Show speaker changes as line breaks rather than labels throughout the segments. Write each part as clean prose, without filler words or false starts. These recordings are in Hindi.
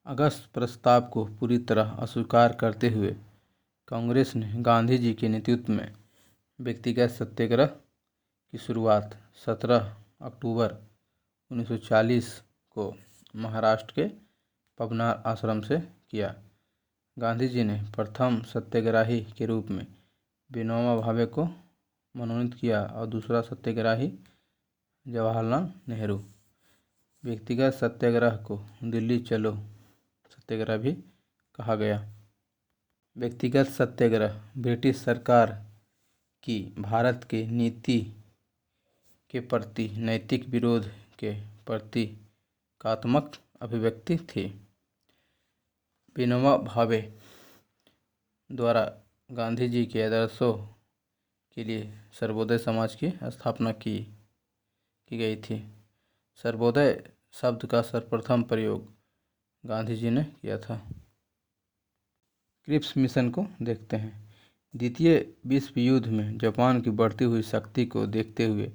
अगस्त प्रस्ताव को पूरी तरह अस्वीकार करते हुए कांग्रेस ने गांधी जी के नेतृत्व में व्यक्तिगत सत्याग्रह की शुरुआत 17 अक्टूबर 1940 को महाराष्ट्र के पवनार आश्रम से किया। गांधी जी ने प्रथम सत्याग्रही के रूप में विनोबा भावे को मनोनीत किया और दूसरा सत्याग्रही जवाहरलाल नेहरू। व्यक्तिगत सत्याग्रह को दिल्ली चलो सत्याग्रह भी कहा गया। व्यक्तिगत सत्याग्रह ब्रिटिश सरकार की भारत के नीति के प्रति नैतिक विरोध के प्रतीकात्मक अभिव्यक्ति थी। विनोबा भावे द्वारा गांधी जी के आदर्शों के लिए सर्वोदय समाज की स्थापना की गई थी। सर्वोदय शब्द का सर्वप्रथम प्रयोग गांधी जी ने किया था। क्रिप्स मिशन को देखते हैं। द्वितीय विश्व युद्ध में जापान की बढ़ती हुई शक्ति को देखते हुए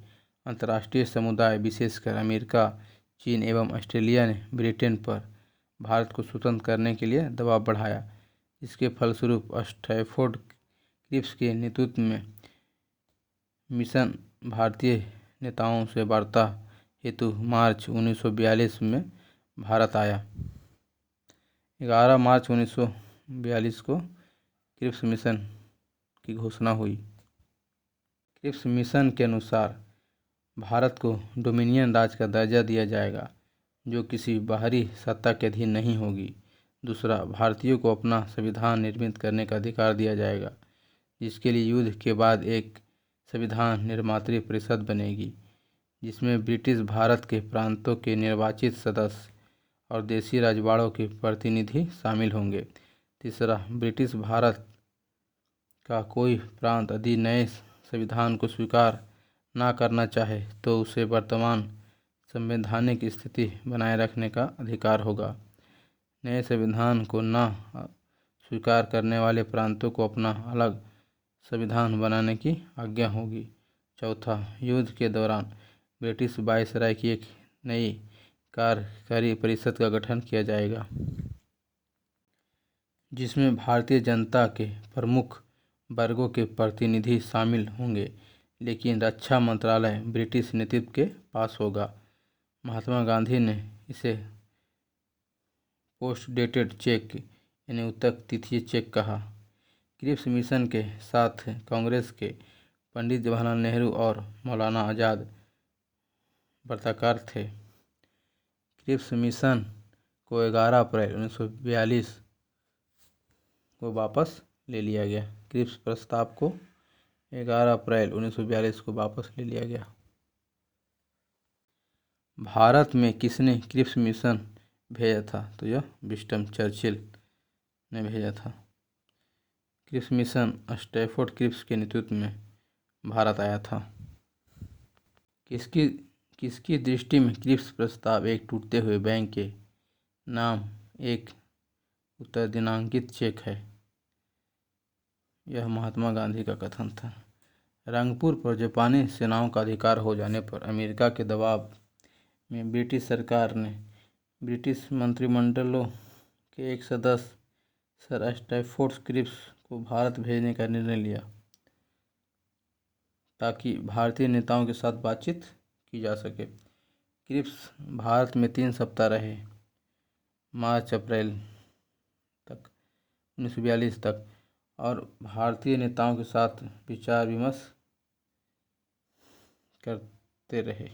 अंतर्राष्ट्रीय समुदाय विशेषकर अमेरिका, चीन एवं ऑस्ट्रेलिया ने ब्रिटेन पर भारत को स्वतंत्र करने के लिए दबाव बढ़ाया। इसके फलस्वरूप स्टैफोर्ड क्रिप्स के नेतृत्व में मिशन भारतीय नेताओं से वार्ता हेतु मार्च 1942 में भारत आया। 11 मार्च 1942 को क्रिप्स मिशन की घोषणा हुई। क्रिप्स मिशन के अनुसार भारत को डोमिनियन राज्य का दर्जा दिया जाएगा जो किसी बाहरी सत्ता के अधीन नहीं होगी। दूसरा, भारतीयों को अपना संविधान निर्मित करने का अधिकार दिया जाएगा जिसके लिए युद्ध के बाद एक संविधान निर्मात्री परिषद बनेगी जिसमें ब्रिटिश भारत के प्रांतों के निर्वाचित सदस्य और देशी राजवाड़ों के प्रतिनिधि शामिल होंगे। तीसरा, ब्रिटिश भारत का कोई प्रांत यदि नए संविधान को स्वीकार न करना चाहे तो उसे वर्तमान संवैधानिक स्थिति बनाए रखने का अधिकार होगा। नए संविधान को न स्वीकार करने वाले प्रांतों को अपना अलग संविधान बनाने की आज्ञा होगी। चौथा, युद्ध के दौरान ब्रिटिश वायसराय की एक नई कार्यकारी परिषद का गठन किया जाएगा जिसमें भारतीय जनता के प्रमुख वर्गों के प्रतिनिधि शामिल होंगे, लेकिन रक्षा मंत्रालय ब्रिटिश नेतृत्व के पास होगा। महात्मा गांधी ने इसे पोस्ट डेटेड चेक यानी उत्तर तिथि चेक कहा। क्रिप्स मिशन के साथ कांग्रेस के पंडित जवाहरलाल नेहरू और मौलाना आज़ाद वार्ताकार थे। क्रिप्स मिशन को 11 अप्रैल 1942 को वापस ले लिया गया। क्रिप्स प्रस्ताव को 11 अप्रैल 1942 को वापस ले लिया गया। भारत में किसने क्रिप्स मिशन भेजा था? तो यह विंस्टन चर्चिल ने भेजा था। क्रिप्स मिशन स्टैफोर्ड क्रिप्स के नेतृत्व में भारत आया था। किसकी दृष्टि में क्रिप्स प्रस्ताव एक टूटते हुए बैंक के नाम एक उत्तरदिनांकित चेक है? यह महात्मा गांधी का कथन था। रंगपुर पर जापानी सेनाओं का अधिकार हो जाने पर अमेरिका के दबाव में ब्रिटिश सरकार ने ब्रिटिश मंत्रिमंडलों के एक सदस्य सर स्टैफोर्ड क्रिप्स को भारत भेजने का निर्णय लिया ताकि भारतीय नेताओं के साथ बातचीत की जा सके। क्रिप्स भारत में 3 सप्ताह रहे, मार्च अप्रैल तक 1942 तक, और भारतीय नेताओं के साथ विचार विमर्श करते रहे।